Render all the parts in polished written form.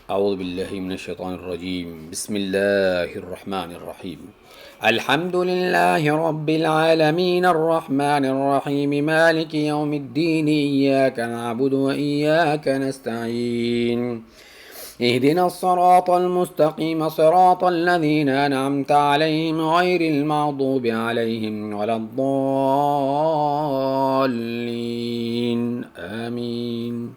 أعوذ بالله من الشيطان الرجيم. بسم الله الرحمن الرحيم. الحمد لله رب العالمين الرحمن الرحيم مالك يوم الدين إياك نعبد وإياك نستعين اهدنا الصراط المستقيم صراط الذين أنعمت عليهم غير المغضوب عليهم ولا الضالين آمين.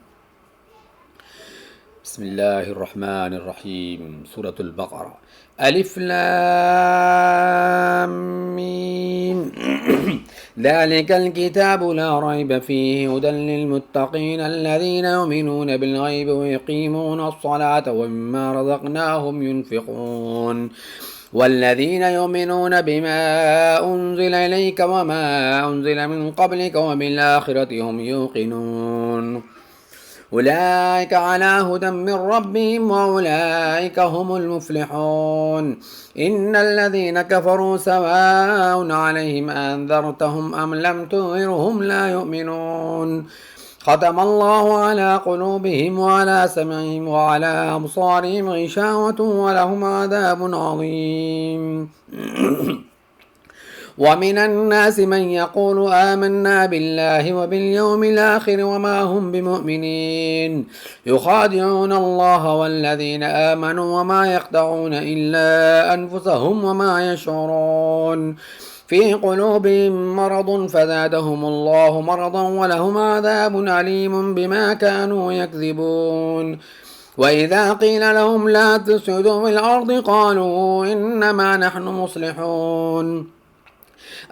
بسم الله الرحمن الرحيم. سورة البقرة. ألف لام ميم ذلك الكتاب لا ريب فيه هدى للمتقين الذين يؤمنون بالغيب ويقيمون الصلاة ومما رزقناهم ينفقون والذين يؤمنون بما أنزل إليك وما أنزل من قبلك وبالآخرة هم يوقنون أولئك على هدى من ربهم وأولئك هم المفلحون. إن الذين كفروا سواء عليهم أنذرتهم أم لم تنذرهم لا يؤمنون. ختم الله على قلوبهم وعلى سمعهم وعلى أبصارهم غشاوة ولهم عذاب عظيم. ومن الناس من يقول آمنا بالله وباليوم الآخر وما هم بمؤمنين يخادعون الله والذين آمنوا وما يخدعون إلا أنفسهم وما يشعرون في قلوبهم مرض فزادهم الله مرضا ولهم عذاب أليم بما كانوا يكذبون. وإذا قيل لهم لا تفسدوا في الأرض قالوا إنما نحن مصلحون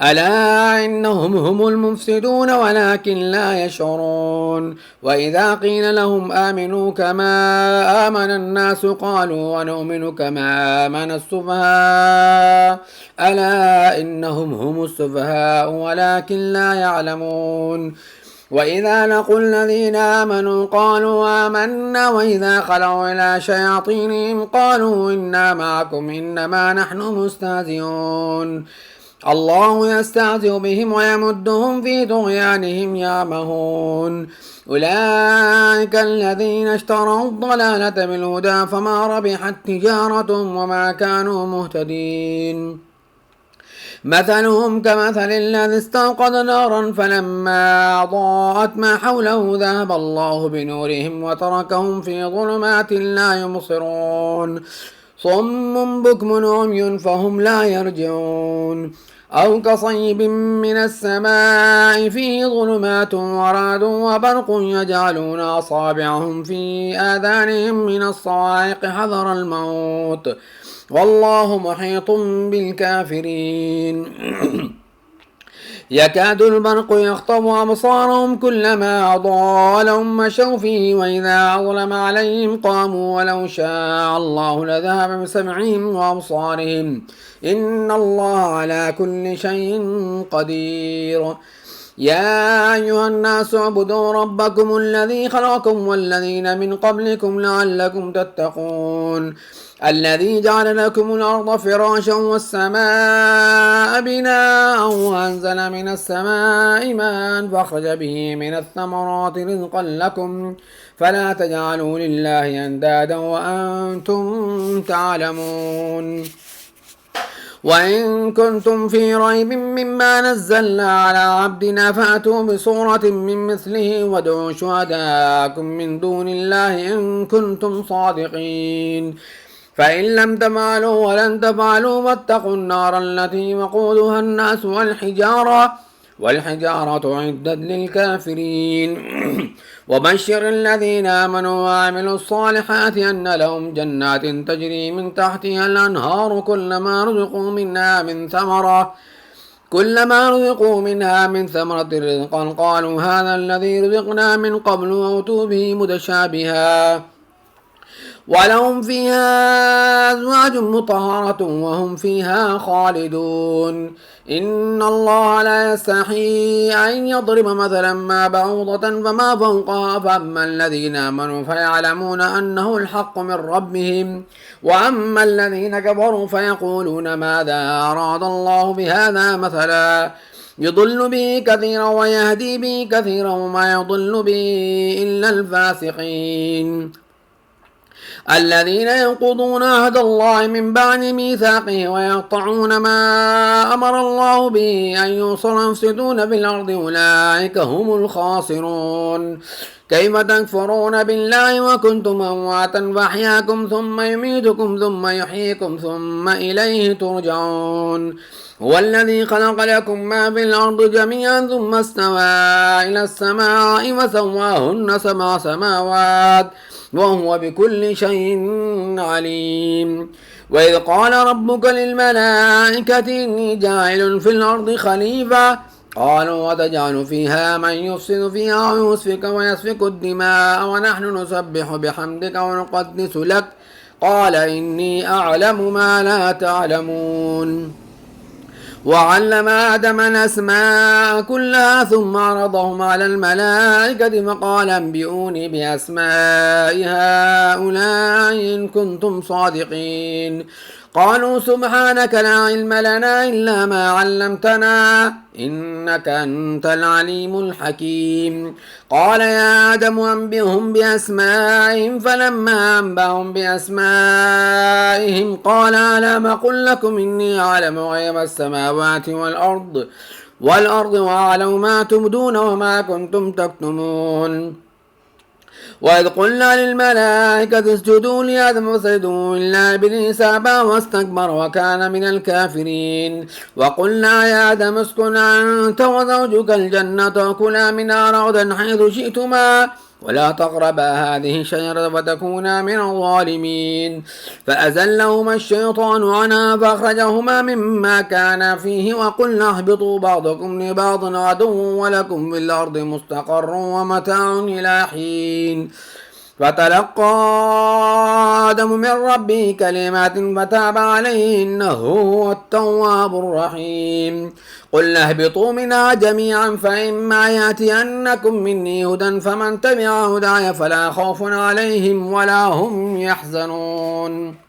ألا إنهم هم المفسدون ولكن لا يشعرون. وإذا قيل لهم آمنوا كما آمن الناس قالوا ونؤمن كما آمن السفهاء ألا إنهم هم السفهاء ولكن لا يعلمون. وإذا لقوا الذين آمنوا قالوا آمنا وإذا خلوا إلى شياطينهم قالوا إنا معكم إنما نحن مستهزئون. الله يستهزئ بهم ويمدهم في طغيانهم يعمهون. أولئك الذين اشتروا الضلالة بالهدى فما ربحت تجارتهم وما كانوا مهتدين. مثلهم كمثل الذي استوقد نارا فلما أضاءت ما حوله ذهب الله بنورهم وتركهم في ظلمات لا يبصرون. صم بكم عمي فهم لا يرجعون. أو كصيب من السماء فيه ظلمات ورعد وبرق يجعلون أصابعهم في آذانهم من الصواعق حذر الموت والله محيط بالكافرين. يكاد البرق يخطف أبصارهم كلما أضاء لهم مشوا فيه وإذا أظلم عليهم قاموا ولو شاء الله لذهب بسمعهم وأبصارهم إن الله على كل شيء قدير. يا أيها الناس اعبدوا ربكم الذي خلقكم والذين من قبلكم لعلكم تتقون الذي جعل لكم الأرض فراشا والسماء بناء وأنزل من السماء ماء فأخرج به من الثمرات رزقا لكم فلا تجعلوا لله أندادا وأنتم تعلمون. وإن كنتم في ريب مما نزلنا على عبدنا فأتوا بصورة من مثله وادعوا شهداءكم من دون الله إن كنتم صادقين فإن لم تفعلوا ولن تفعلوا واتقوا النار التي وقودها الناس والحجارة عدت للكافرين. وبشر الذين آمنوا وعملوا الصالحات أن لهم جنات تجري من تحتها الأنهار كلما رزقوا منها من ثمرة رزقا قالوا هذا الذي رزقنا من قبل وأتوا به متشابها ولهم فيها أزواج مطهرة وهم فيها خالدون. إن الله لا يستحيي أن يضرب مثلا ما بعوضة فما فوقها فأما الذين آمنوا فيعلمون أنه الحق من ربهم وأما الذين كفروا فيقولون ماذا أراد الله بهذا مثلا يضل به كثيرا ويهدي به كثيرا وما يضل به إلا الفاسقين. الذين ينقضون عهد الله من بعد ميثاقه ويقطعون ما أمر الله به أن يوصل ويفسدون في الأرض أولئك هم الخاسرون. كيف تكفرون بالله وكنتم أمواتا فأحياكم ثم يميتكم ثم يحييكم ثم إليه ترجعون. هو الذي خلق لكم ما في الأرض جميعا ثم استوى إلى السماء وسواهن 7 سماوات وهو بكل شيء عليم. وإذ قال ربك للملائكة إني جاعل في الأرض خليفة قالوا وتجعل فيها من يفسد فيها ويسفك الدماء ونحن نسبح بحمدك ونقدس لك قال إني أعلم ما لا تعلمون. وعلم آدم الأسماء كلها ثم عرضهم على الملائكة فقال انبئوني بأسماء هؤلاء إن كنتم صادقين. قالوا سبحانك لا علم لنا إلا ما علمتنا إنك أنت العليم الحكيم. قال يا آدم أنبئهم بأسمائهم فلما أنبأهم بأسمائهم قال ألم أقل لكم إني أعلم غيب السماوات والأرض وأعلم ما تبدون وما كنتم تكتمون. وإذ قلنا للملائكة اسجدوا لآدم فسجدوا إلا إبليس أبى واستكبر وكان من الكافرين. وقلنا يا آدم اسكن أنت وزوجك الجنة وكلا منها رغدا حيث شئتما ولا تقربا هذه الشجرة فتكونا من الظالمين. فأزلهما الشيطان عنها فأخرجهما مما كانا فيه وقلنا اهبطوا بعضكم لبعض عدو ولكم في الأرض مستقر ومتاع إلى حين. فتلقى آدم من ربه كلمات فتاب عليه إنه هو التواب الرحيم. قلنا اهبطوا منها جميعا فإما يأتينكم مني هدى فمن تبع هداي فلا خوف عليهم ولا هم يحزنون.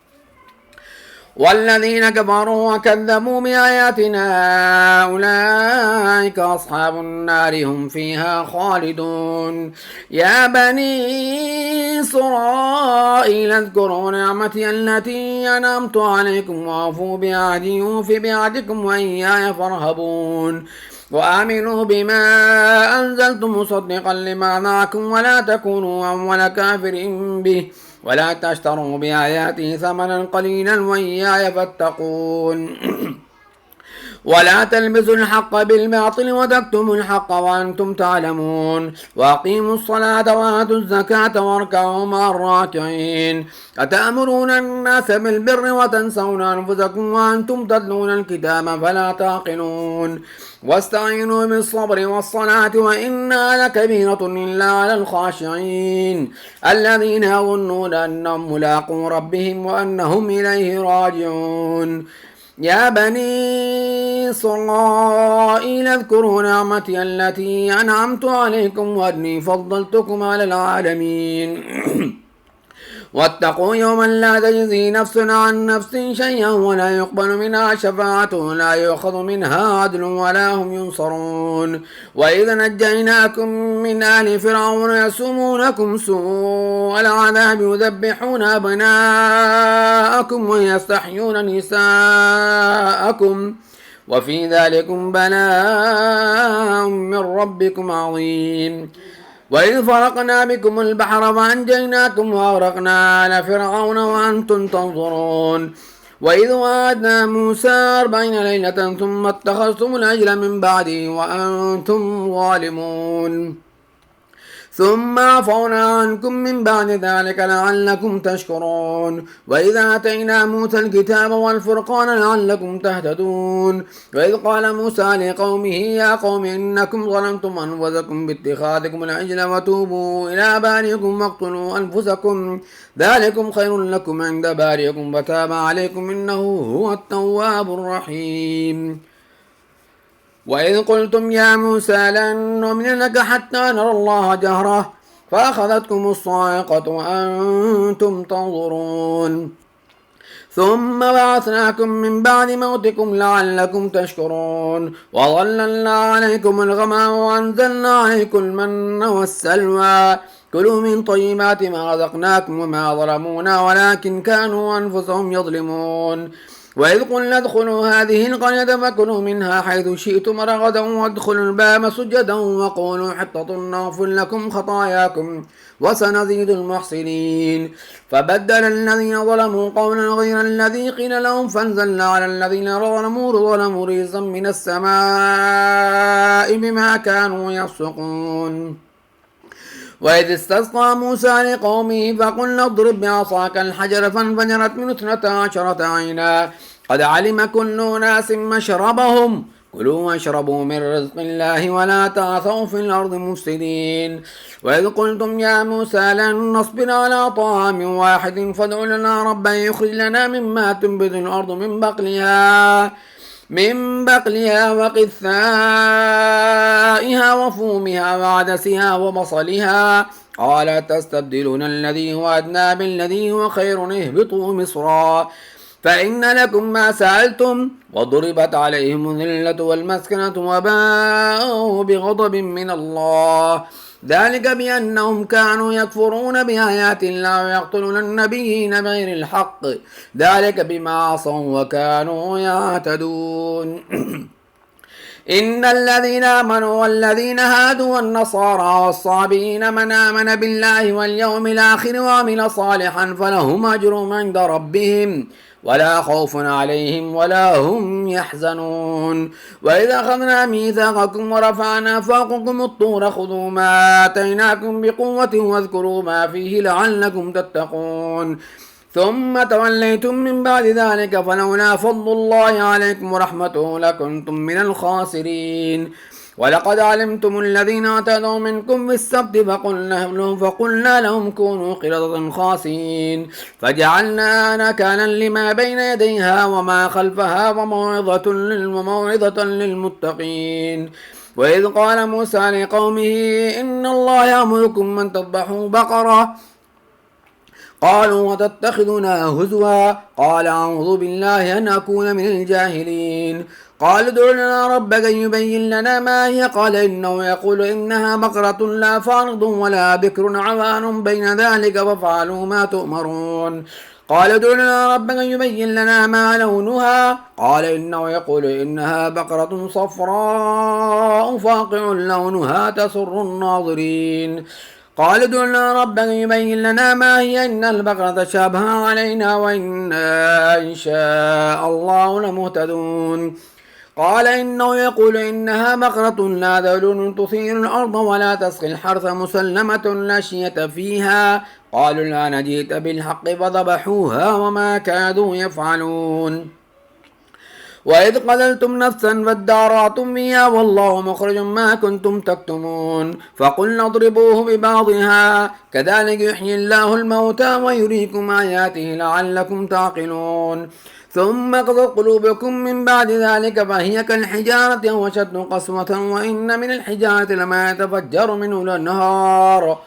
والذين كفروا وكذبوا بآياتنا أولئك أصحاب النار هم فيها خالدون. يا بني إسرائيل اذكروا نعمتي التي أنعمت عليكم وأوفوا بعهدي أوف بعهدكم وإياي فارهبون. وآمنوا بما أنزلت مصدقا لما معكم ولا تكونوا أول كافر به ولا تشتروا بآياتي ثمنا قليلا وإياي فاتقون. ولا تلبسوا الحق بالباطل وتكتموا الحق وأنتم تعلمون. وأقيموا الصلاة وآتوا الزكاة واركعوا مع الراكعين. أتأمرون الناس بالبر وتنسون أنفسكم وأنتم تتلون الكتاب فلا تعقلون. واستعينوا بالصبر والصلاة وإنها لكبيرة إلا على الخاشعين الذين يظنون أنهم ملاقو ربهم وأنهم إليه راجعون. يا بني إسرائيل اذكروا نعمتي التي أنعمت عليكم وأني فضلتكم على العالمين. واتقوا يوما لا تجزي نفس عن نفس شيئا ولا يقبل منها شفاعة ولا يؤخذ منها عدل ولا هم ينصرون. وإذا نجيناكم من آل فرعون يسومونكم سوء العذاب يذبحون أبناءكم ويستحيون نساءكم وفي ذلكم بلاء من ربكم عظيم. وإذ فرقنا بكم البحر فأنجيناكم وأغرقنا آل فرعون وأنتم تنظرون. وإذ وعدنا موسى 40 ليلة ثم اتخذتم العجل من بعده وأنتم ظالمون ثم عفونا عنكم من بعد ذلك لعلكم تشكرون. وإذا آتينا موسى الكتاب والفرقان لعلكم تهتدون. وإذ قال موسى لقومه يا قوم إنكم ظلمتم أنفسكم باتخاذكم العجل وتوبوا إلى بارئكم واقتلوا أنفسكم ذلكم خير لكم عند بارئكم فتاب عليكم إنه هو التواب الرحيم. وإذ قلتم يا موسى لن نؤمن لك حتى نرى الله جهرة فأخذتكم الصاعقة وأنتم تنظرون ثم بعثناكم من بعد موتكم لعلكم تشكرون. وظللنا عليكم الغمام وأنزلنا عليكم المن والسلوى كلوا من طيبات ما رزقناكم وما ظلمونا ولكن كانوا أنفسهم يظلمون وإذ قلنا ادخلوا هذه القرية فكلوا منها حيث شئتم رغدا وادخلوا الباب سجدا وقولوا حطة نغفر لكم خطاياكم وسنزيد المحسنين فبدل الذين ظلموا قولا غير الذي قيل لهم فانزلنا على الذين ظلموا رجزا من السماء بما كانوا يفسقون وإذ استسقى موسى لقومه فقلنا اضرب بعصاك الحجر فانفجرت منه 12 عينا قد علم كل أناس مشربهم كلوا واشربوا من رزق الله ولا تعثوا في الأرض مفسدين وإذ قلتم يا موسى لن نصبر على طعام واحد فادع لنا ربا يخرج لنا مما تنبت الأرض من بقلها وقثائها وفومها وعدسها وبصلها قال تستبدلون الذي هو أدنى بالذي هو خير اهبطوا مصرا فإن لكم ما سألتم وضربت عليهم الذلة والمسكنة وباءوا بغضب من الله ذلك بأنهم كانوا يكفرون بآيات الله ويقتلون النبيين بغير الحق ذلك بما عصوا وكانوا يعتدون إن الذين آمنوا والذين هادوا والنصارى والصابئين من آمن بالله واليوم الآخر وعمل صالحا فلهم أجر عند ربهم ولا خوف عليهم ولا هم يحزنون وإذا أخذنا ميثاقكم ورفعنا فوقكم الطور خذوا ما آتيناكم بقوة واذكروا ما فيه لعلكم تتقون ثم توليتم من بعد ذلك فلولا فضل الله عليكم ورحمته لكنتم من الخاسرين ولقد علمتم الذين اعتدوا منكم في السبت فقلنا لهم كونوا قردة خاسئين فجعلنا نكالا لما بين يديها وما خلفها وموعظة للمتقين وإذ قال موسى لقومه إن الله يأمركم أن تذبحوا بقرة قالوا وتتخذنا هزوا قال أعوذ بالله أن أكون من الجاهلين قال ادع لنا ربك يبين لنا ما هي قال إنه يقول إنها بقرة لا فارض ولا بكر عوان بين ذلك فافعلوا ما تؤمرون قال ادع لنا ربك يبين لنا ما لونها قال إنه يقول إنها بقرة صفراء فاقع لونها تسر الناظرين قال ادع لنا ربك يبين لنا ما هي إن البقرة شابه علينا وإنا إن شاء الله لمهتدون قال إنه يقول إنها بقرة لا ذلول تثير الأرض ولا تسقي الحرث مسلمة لا شية فيها قالوا الآن جئت بالحق فذبحوها وما كادوا يفعلون وإذ قتلتم نفسا فادارأتم فيها والله مخرج ما كنتم تكتمون فقلنا اضربوه ببعضها كذلك يحيي الله الموتى ويريكم آياته لعلكم تعقلون ثم قست قلوبكم من بعد ذلك فهي كالحجارة وشد قسوة وإن من الحجارة لما يتفجر منه الأنهار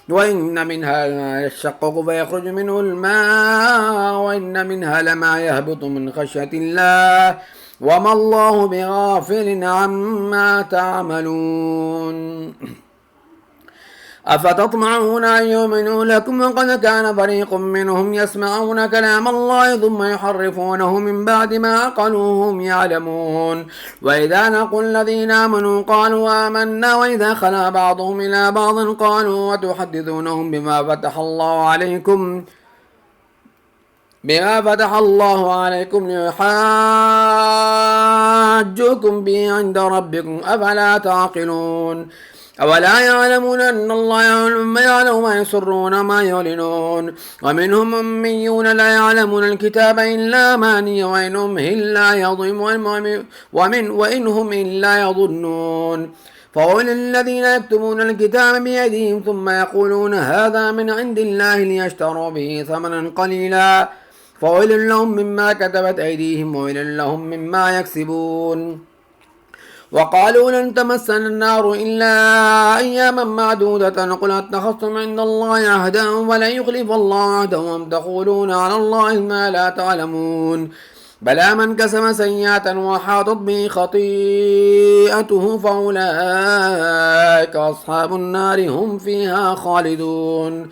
وإن منها لما يشقق فيخرج منه الماء وإن منها لما يهبط من خشية الله وما الله بغافل عما تعملون أفتطمعون أن يؤمنوا لكم وقد كان فريق منهم يسمعون كلام الله ثم يحرفونه من بعد ما عقلوه هم يعلمون وإذا لقوا الذين آمنوا قالوا آمنا وإذا خلا بعضهم إلى بعض قالوا وتحدثونهم بما فتح الله عليكم ليحاجوكم به عند ربكم أفلا تعقلون أولا يعلمون أن الله يعلم ما يسرون ما يعلنون ومنهم أميون لا يعلمون الكتاب إلا أماني وإنهم إلا يظنون فويل الذين يكتبون الكتاب بيديهم ثم يقولون هذا من عند الله ليشتروا به ثمنا قليلا فويل لهم مما كتبت أيديهم وويل لهم مما يكسبون وقالوا لن تمسنا النار إلا أياما معدودة قل اتخذتم عند الله عهدا ولن يخلف الله عهده أم تقولون على الله ما لا تعلمون بلى من كسب سيئة وحاطت به خطيئته فأولئك أصحاب النار هم فيها خالدون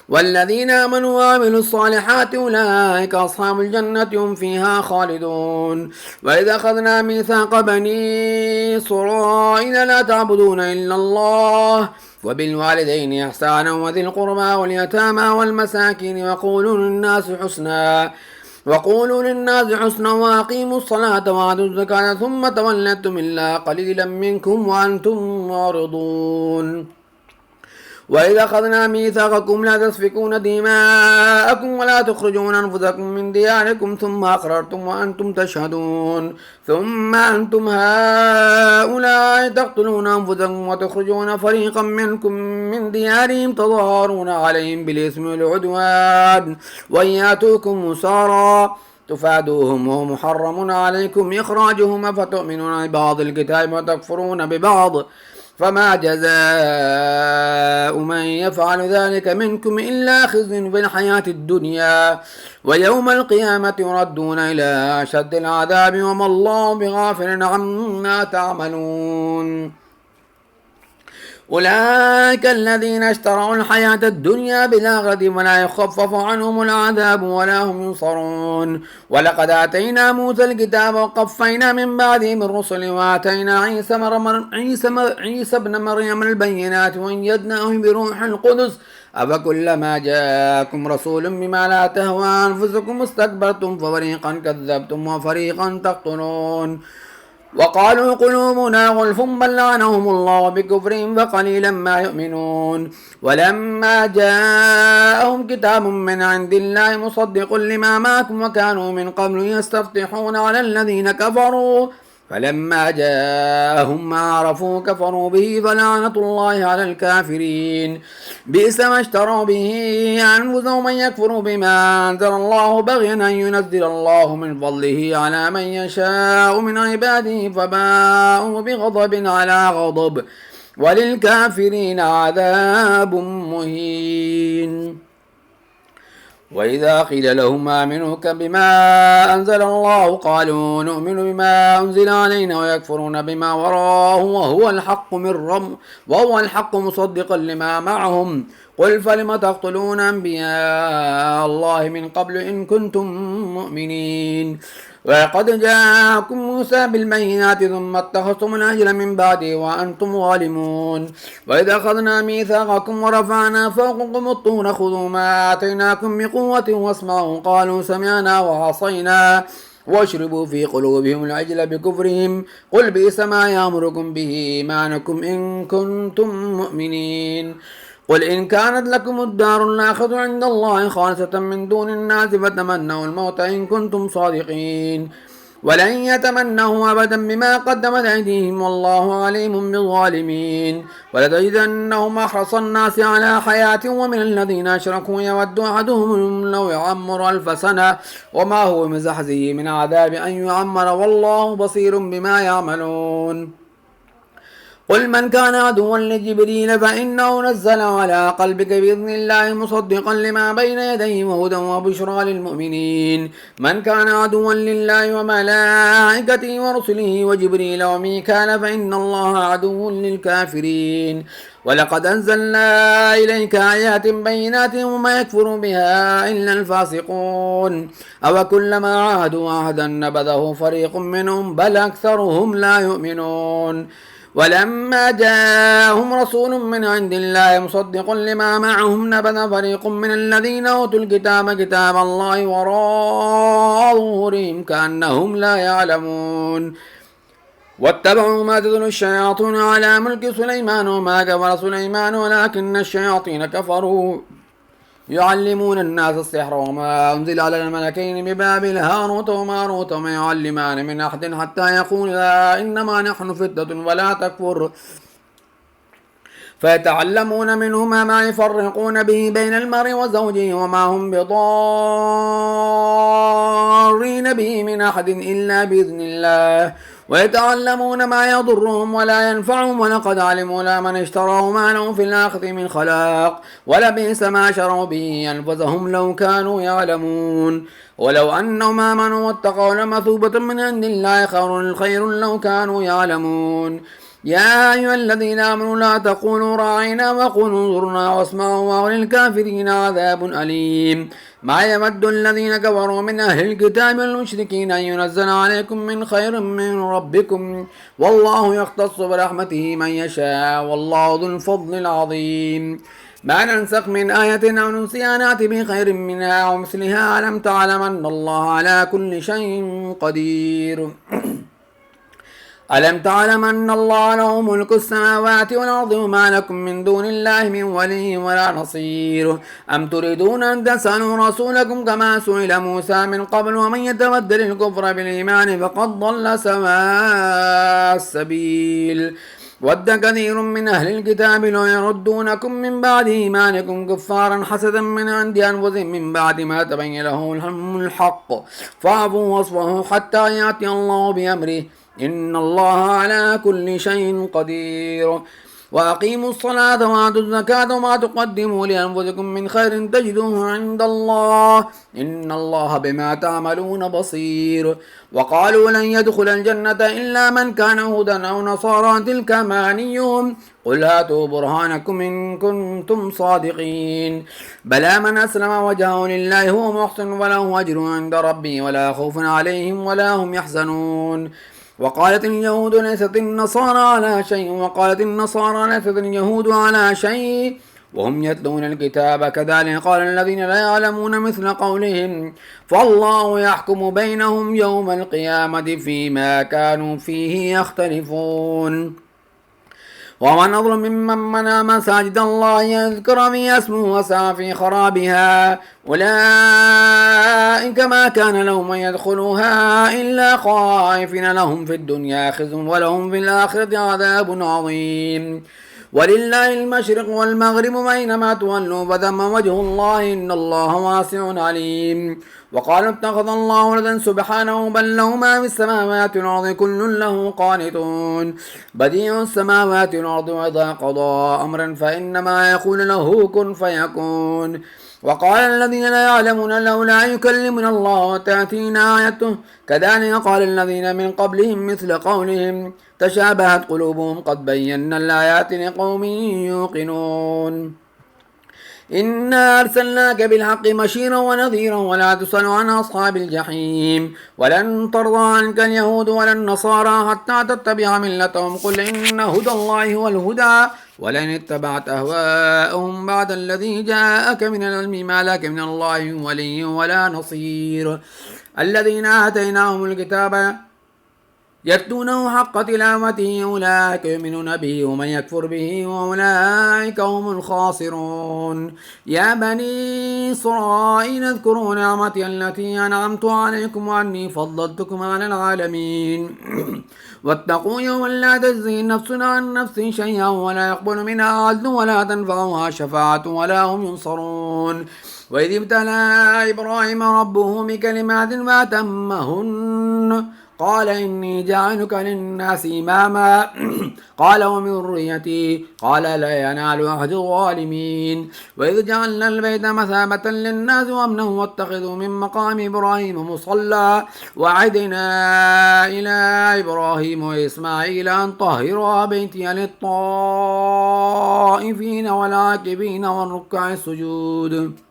والذين آمنوا وعملوا الصالحات أولئك أصحاب الجنة هم فيها خالدون وإذا أخذنا ميثاق بني إسرائيل لا تعبدون إلا الله وبالوالدين إحسانا وذي القربى واليتامى والمساكين وقولوا للناس حسنا وأقيموا الصلاة وآتوا الزكاة ثم توليتم إلا قليلا منكم وأنتم معرضون وإذا أخذنا ميثاقكم لا تسفكون دماءكم ولا تخرجون أنفسكم من دياركم ثم أقررتم وأنتم تشهدون ثم أنتم هؤلاء تقتلون أنفسكم وتخرجون فريقا منكم من ديارهم تظاهرون عليهم بالإثم والعدوان وإن يأتوكم مسارا تفادوهم وهو محرم عليكم إخراجهم فتؤمنون ببعض الكتاب وتكفرون ببعض فما جزاء من يفعل ذلك منكم إلا خزي في الحياة الدنيا ويوم القيامة يردون إلى أشد العذاب وما الله بغافل عما تعملون أولئك الذين اشتروا الحياة الدنيا بالآخرة ولا يخفف عنهم العذاب ولا هم ينصرون ولقد آتينا موسى الكتاب وقفينا من بعده من الرسل وآتينا عيسى ابن مريم البينات وأيدناه بروح القدس أفكلما جاءكم رسول بما لا تهوى أنفسكم استكبرتم ففريقا كذبتم وفريقا تقتلون وقالوا قلوبنا غلف بل لعنهم الله بكفرهم فقليلا ما يؤمنون ولما جاءهم كتاب من عند الله مصدق لما معكم وكانوا من قبل يستفتحون على الذين كفروا فلما جاءهم ما عرفوا كفروا به فلعنة الله على الكافرين بئس ما اشتروا به أنفسهم أن يكفروا بما أنزل الله بغيا أن ينزل الله من فضله على من يشاء من عباده فباءوا بغضب على غضب وللكافرين عذاب مهين وإذا قيل لهم آمنوا بما أنزل الله قالوا نؤمن بما أنزل علينا ويكفرون بما وراءه وهو الحق مصدقا لما معهم قل فلم تقتلون أنبياء الله من قبل إن كنتم مؤمنين ولقد جاءكم موسى بالبينات ثم اتخذتم العجل من بعده وأنتم ظالمون وإذا أخذنا ميثاقكم ورفعنا فوقكم الطور خذوا ما آتيناكم بقوة واسمعوا قالوا سمعنا وعصينا واشربوا في قلوبهم العجل بكفرهم قل بئس ما يأمركم به إيمانكم إن كنتم مؤمنين قل إن كانت لكم الدار الآخرة عند الله خالصة من دون الناس فتمنوا الموت إن كنتم صادقين ولن يتمنوا أبدا بما قدمت أيديهم والله عليم بالظالمين ولتجدنهم أحرص الناس على حياة ومن الذين أشركوا يود أحدهم لو يعمر 1000 سنة وما هو بمزحزحه من عذاب أن يعمر والله بصير بما يعملون قل من كان عدوا لجبريل فإنه نزل على قلبك بإذن الله مصدقا لما بين يديه وهدى وبشرى للمؤمنين من كان عدوا لله وملائكته ورسله وجبريل وميكال فإن الله عدو للكافرين ولقد أنزلنا إليك آيات بينات وما يكفر بها إلا الفاسقون أوكلما عاهدوا عهدا نبذه فريق منهم بل أكثرهم لا يؤمنون ولما جاءهم رسول من عند الله مصدق لما معهم نبذ فريق من الذين أوتوا الكتاب كتاب الله وراء ظهورهم كأنهم لا يعلمون واتبعوا ما تتلو الشياطين على ملك سليمان وما كفر سليمان ولكن الشياطين كفروا يعلمون الناس السحر وما أنزل على الملكين ببابل هاروت وماروت وما يعلمان من أحد حتى يقولا إنما نحن فتنة ولا تكفر فيتعلمون منهما ما يفرقون به بين المرء وزوجه وما هم بضار بضارين به من أحد إلا بإذن الله ويتعلمون ما يضرهم ولا ينفعهم ولقد علموا لمن اشتروا ما لهم في الآخرة من خلاق ولبئس ما شروا به أنفسهم لو كانوا يعلمون ولو أنهم آمنوا واتقوا لمثوبة من عند الله خير لو كانوا يعلمون يا أيها الذين آمنوا لا تقولوا راعينا وقولوا انظرنا واسمعوا وللكافرين عذاب أليم ما يود الذين كفروا من أهل الكتاب والمشركين أن ينزل عليكم من خير من ربكم والله يختص برحمته من يشاء والله ذو الفضل العظيم ما ننسخ من آية أو ننسها نأتي بخير منها أو مثلها ألم تعلم أن الله على كل شيء قدير ألم تعلم أن الله له ملك السماوات والأرض وما لكم من دون الله من ولي ولا نصير أم تريدون أن تسألوا رسولكم كما سئل موسى من قبل ومن يتبدل الكفر بالإيمان فقد ضل سواء السبيل ود كثير من أهل الكتاب لو يردونكم من بعد إيمانكم كفارا حسدا من عند أنفسهم من بعد ما تبين لهم الحق فاعفوا واصفحوا حتى يأتي الله بأمره إن الله على كل شيء قدير وأقيموا الصلاة وآتوا الزكاة وما تقدموا لأنفسكم من خير تجدوه عند الله إن الله بما تعملون بصير وقالوا لن يدخل الجنة إلا من كان هودا أو نصارى تلك أمانيهم قل هاتوا برهانكم إن كنتم صادقين بلى من أسلم وجهه لله هو محسن وله أجر عند ربه ولا خوف عليهم ولا هم يحزنون وقالت اليهود ليست النصارى على شيء وقالت النصارى ليست اليهود على شيء وهم يتلون الكتاب كذلك قال الذين لا يعلمون مثل قولهم فالله يحكم بينهم يوم القيامة فيما كانوا فيه يختلفون ومن أظلم ممن منع مساجد الله يذكر في اسمه وسعى في خرابها أولئك ما كان لهم أن يدخلوها إلا خائفين لهم في الدنيا خزي ولهم في الآخرة عذاب عظيم ولله المشرق والمغرب أينما تولوا فثم وجه الله إن الله واسع عليم وقالوا اتخذ الله ولدا سبحانه بل له ما في السماوات والأرض كل له قانتون بديع السماوات والأرض وإذا قضى أمرا فإنما يقول له كن فيكون وقال الذين لا يعلمون لولا يكلمنا الله وتأتينا آيته كذلك قال الذين من قبلهم مثل قولهم تشابهت قلوبهم قد بينا الآيات لقوم يوقنون إنا أرسلناك بالحق بشيرا ونذيرا ولا تسأل عن أصحاب الجحيم ولن ترضى عنك اليهود ولا النصارى حتى تتبع ملتهم قل إن هدى الله هو الهدى ولئن اتبعت أهواءهم بعد الذي جاءك من العلم ما لك من الله ولي ولا نصير الذين آتيناهم الكتاب يتلونه حق تلاوته أولئك يؤمنون به ومن يكفر به وأولئك هم الخاسرون يا بني إسرائيل اذكروا نعمتي التي أنعمت عليكم وأني فضلتكم على العالمين واتقوا يوما لا تجزي نفس عن نفس شيئا ولا يقبل منها عدل ولا تنفعها شفاعة ولا هم ينصرون وإذ ابتلى إبراهيم ربه بكلمات فأتمهن قال إني جاعلك للناس إماما قال ومن ذريتي قال لا ينال عهد الظالمين وإذ جعلنا البيت مثابة للناس وأمنا واتخذوا من مقام إبراهيم مصلى وعدنا إلى إبراهيم وإسماعيل أن طهرا بيتي للطائفين والعاكفين والركع السجود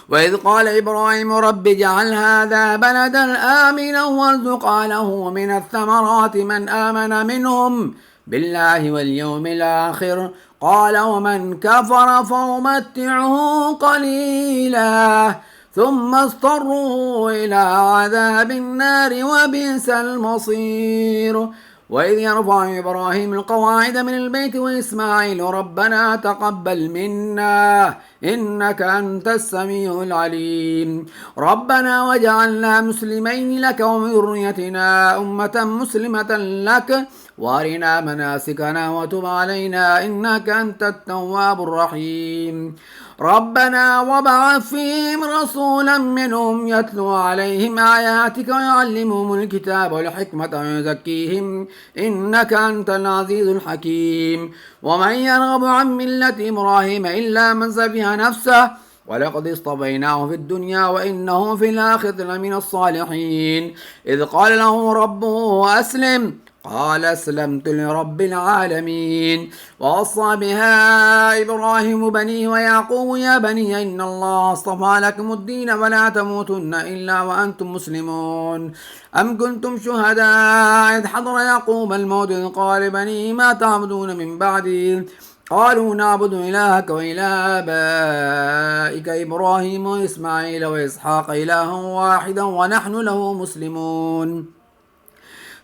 وإذ قال إبراهيم رب اجعل هذا بلدا آمنا وارزق أهله من الثمرات من آمن منهم بالله واليوم الآخر قال ومن كفر فأمتعه قليلا ثم اضطروا إلى عذاب النار وبئس المصير وإذ يرفع إبراهيم القواعد من البيت وإسماعيل ربنا تقبل منا إنك أنت السميع العليم ربنا وجعلنا مسلمين لك ومن ذريتنا أمة مسلمة لك وارنا مناسكنا وتب علينا إنك أنت التواب الرحيم ربنا وابعث فيهم رسولا منهم يتلو عليهم آياتك ويعلمهم الكتاب والحكمة ويزكيهم إنك أنت العزيز الحكيم ومن يرغب عن ملة إبراهيم إلا من سفه نفسه ولقد اصطفيناه في الدنيا وإنه في الآخرة لمن الصالحين إذ قال له ربه أسلم قال أسلمت لرب العالمين ووصى بها إبراهيم بنيه ويعقوب يا بني إن الله اصطفى لكم الدين فلا تموتن إلا وأنتم مسلمون أم كنتم شهداء إذ حضر يعقوب الموت إذ قال بنيه ما تعبدون من بعدي قالوا نعبد إلهك وإله آبائك إبراهيم وإسماعيل وإسحاق إلها واحدا ونحن له مسلمون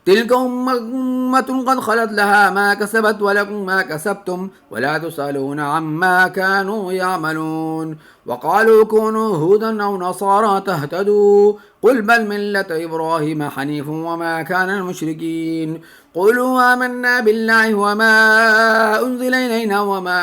تلك أمة قد خلت لها ما كسبت ولكم ما كسبتم ولا تسألون عما كانوا يعملون وقالوا كونوا هودا أو نصارى تهتدوا قل بل ملة إبراهيم حنيف وما كان المشركين قولوا آمنا بالله وما أنزل إلينا وما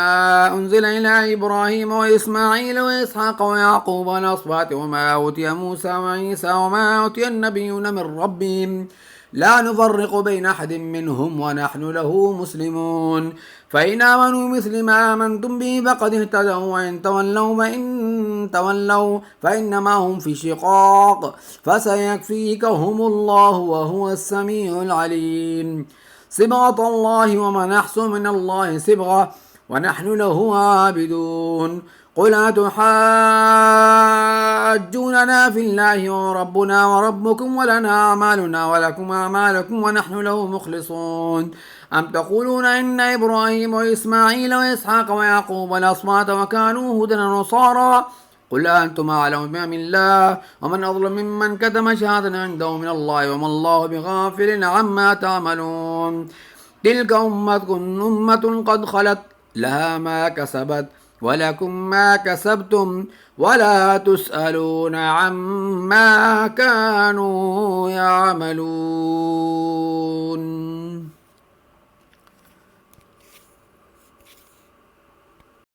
أنزل إلى إبراهيم وإسماعيل وإسحاق ويعقوب والأصباط وما أوتي موسى وعيسى وما أوتي النبيون من ربهم لا نفرق بين أحد منهم ونحن له مسلمون فإن آمنوا مثل ما آمنتم به فقد اهتدوا وإن تولوا فإنما هم في شقاق فسيكفيكهم الله وهو السميع العليم صبغة الله ومن أحسن من الله صبغة ونحن له عابدون قل أتحاجوننا في الله وربنا وربكم ولنا أعمالنا ولكم أعمالكم ونحن له مخلصون أم تقولون إن إبراهيم وإسماعيل وإسحاق ويعقوب والأصباط وكانوا هودا ونصارى قل أنتم أعلم بأم الله ومن أظلم ممن كتم شهادة عنده من الله وما الله بغافل عما تعملون تلك أمة قد خلت لها ما كسبت ولكم ما كسبتم ولا تسألون عما كانوا يعملون.